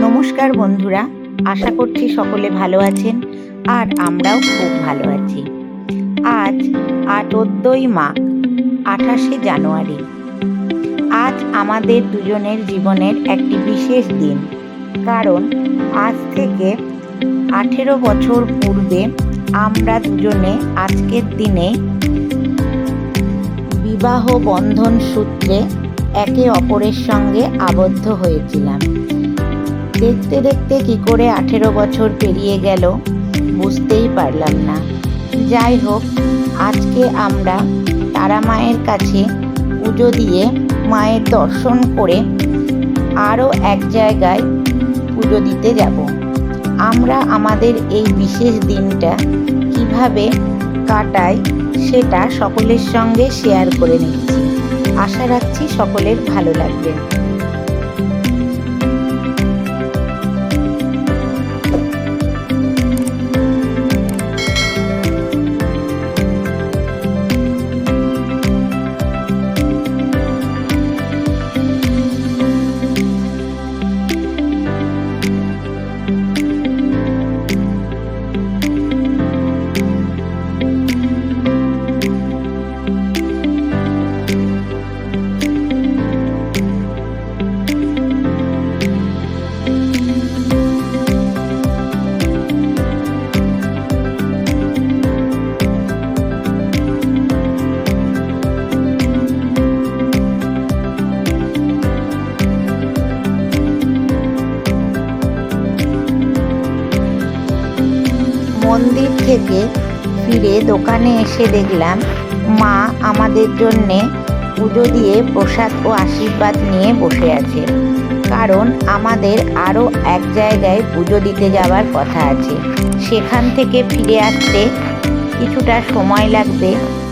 নমস্কার বন্ধুরা, আশা করছি সকলে ভালো আছেন আর আমরাও খুব ভালো আছি। আজ 14ই মাঘ, 28শে জানুয়ারি। আজ আমাদের দুজনের জীবনের একটি বিশেষ দিন, কারণ আজ থেকে 18 বছর পূর্বে আমরা দুজনে আজকের দিনে বিবাহ বন্ধন সূত্রে একে অপরের সঙ্গে আবদ্ধ হয়েছিলাম। দেখতে দেখতে কি করে 18 বছর পেরিয়ে গেল বুঝতেই পারলাম না। যাই হোক, আজকে আমরা তারা মায়ের কাছে পুজো দিয়ে মায়ের দর্শন করে আরও এক জায়গায় পুজো দিতে যাব। আমরা আমাদের এই বিশেষ দিনটা কিভাবে কাটাই সেটা সকলের সঙ্গে শেয়ার করে নিচ্ছি। আশা রাখছি সকলের ভালো লাগবে। মন্দির থেকে ফিরে দোকানে এসে দেখলাম মা আমাদের জন্যে পুজো দিয়ে প্রসাদ ও আশীর্বাদ নিয়ে বসে আছে, কারণ আমাদের আরও এক জায়গায় পুজো দিতে যাওয়ার কথা আছে। সেখান থেকে ফিরে আসতে কিছুটা সময় লাগবে,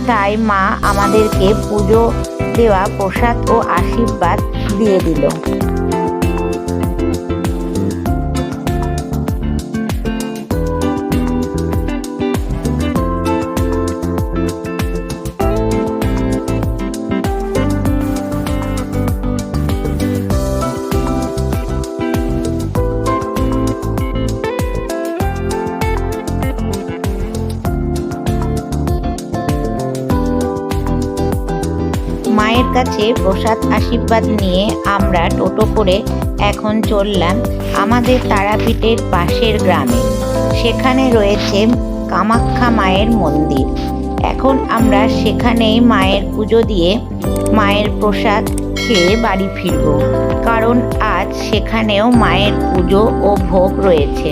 তাই মা আমাদেরকে পুজো দেওয়া প্রসাদ ও আশীর্বাদ দিয়ে দিল। মায়ের কাছে প্রসাদ আশীর্বাদ নিয়ে আমরা টোটো করে এখন চললাম আমাদের তারাপীঠের পাশের গ্রামে। সেখানে রয়েছে কামাখ্যা মায়ের মন্দির। এখন আমরা সেখানেই মায়ের পুজো দিয়ে মায়ের প্রসাদ খেয়ে বাড়ি ফিরব, কারণ আজ সেখানেও মায়ের পুজো ও ভোগ রয়েছে।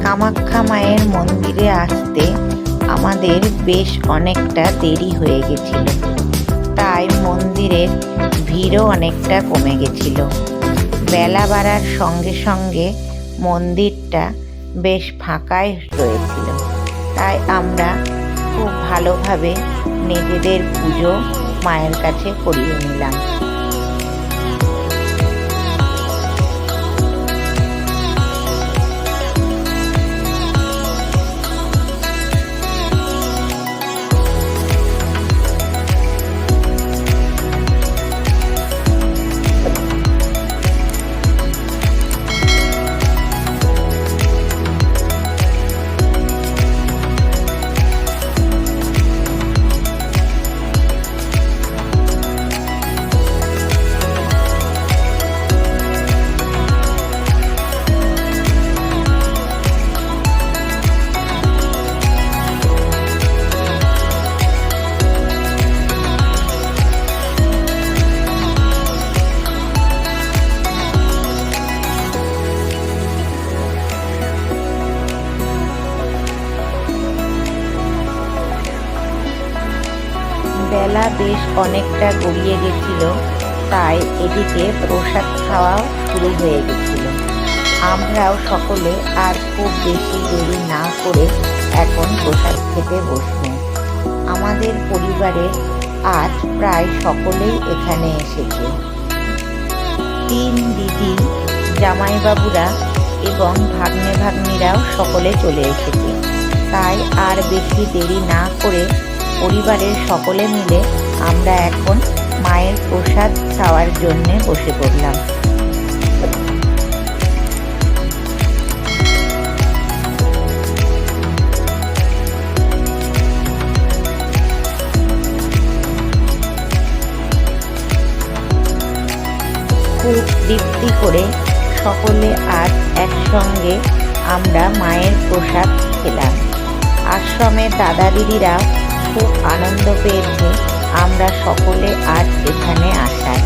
কামাখ্যা মায়ের মন্দিরে আসতে আমাদের বেশ অনেকটা দেরি হয়ে গেছিল, তাই মন্দিরের ভিড়ও অনেকটা কমে গেছিল। বেলা বাড়ার সঙ্গে সঙ্গে মন্দিরটা বেশ ফাঁকাই রয়েছিল, তাই আমরা খুব ভালোভাবে নিজেদের পুজো মায়ের কাছে করিয়ে নিলাম। বেলা বেশ অনেকটা গড়িয়ে গেছিল, তাই এদিকে প্রসাদ খাওয়া শুরু হয়ে গেছিল। আমরাও সকলে আর খুব বেশি দেরি না করে এখন প্রসাদ খেতে বসব। আমাদের পরিবারের আজ প্রায় সকলেই এখানে এসেছে। 3 দিদি, জামাইবাবুরা এবং ভাগ্নে ভাগ্নিরাও সকলে চলে এসেছে। তাই আর বেশি দেরি না করে পরিবারের সকলে মিলে আমরা এখন মায়ের প্রসাদ খাওয়ার জন্যে বসে পড়লাম। খুব তৃপ্তি করে সকলে আজ একসঙ্গে আমরা মায়ের প্রসাদ খেলাম। আশ্রমের দাদা দিদিরা খুব আনন্দ পেয়েছে আমরা সকলে আজ এখানে আসায়।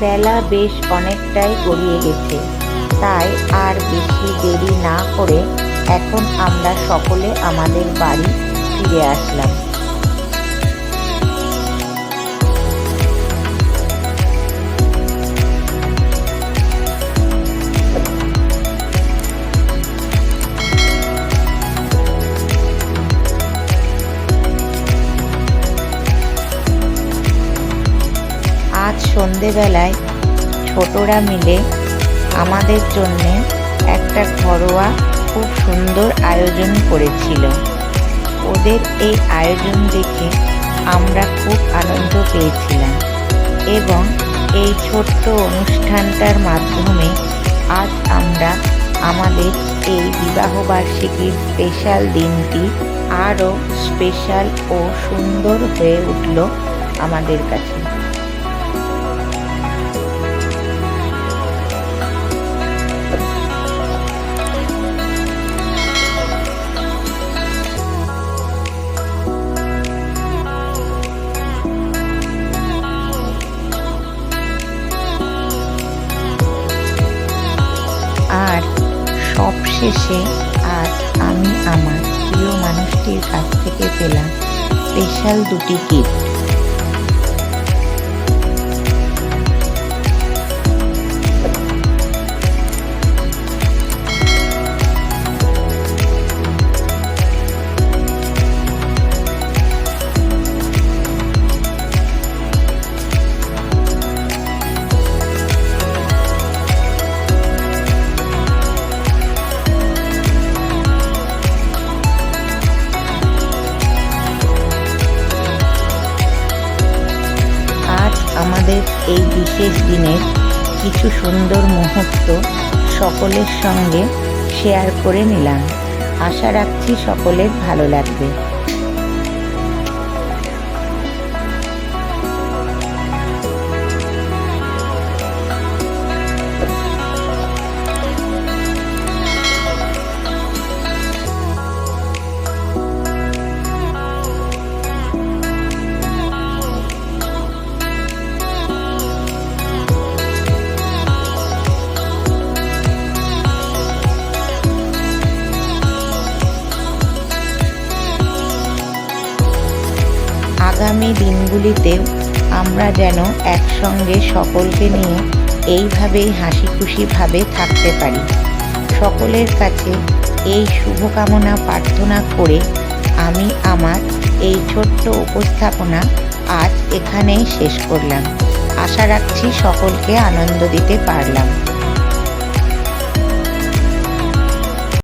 বেলা বেশ অনেকটাই গড়িয়ে গেছে, তাই আর বেশি দেরি না করে এখন আমরা সকলে আমাদের বাড়ি ফিরে আসলাম। আজ সন্ধেবেলায় ছোটরা মিলে আমাদের জন্যে একটা ঘরোয়া খুব সুন্দর আয়োজন করেছিল। ওদের এই আয়োজন দেখে আমরা খুব আনন্দ পেয়েছিলাম এবং এই ছোট্ট অনুষ্ঠানটার মাধ্যমে আজ আমরা আমাদের এই বিবাহবার্ষিকীর স্পেশাল দিনটি আরও স্পেশাল ও সুন্দর হয়ে উঠল আমাদের কাছে। আর সবশেষে আজ আমি আমার প্রিয় মানুষটির কাছ থেকে পেলাম স্পেশাল 2টি গিফট। আমাদের এই বিশেষ দিনের কিছু সুন্দর মুহূর্ত সকলের সঙ্গে শেয়ার করে নিলাম। আশা রাখছি সকলের ভালো লাগবে। আগামী দিনগুলিতেও আমরা যেন একসঙ্গে সকলকে নিয়ে এইভাবেই হাসি খুশিভাবে থাকতে পারি। সকলের কাছে এই শুভকামনা প্রার্থনা করে আমি আমার এই ছোট্ট উপস্থাপনা আজ এখানেই শেষ করলাম। আশা রাখছি সকলকে আনন্দ দিতে পারলাম।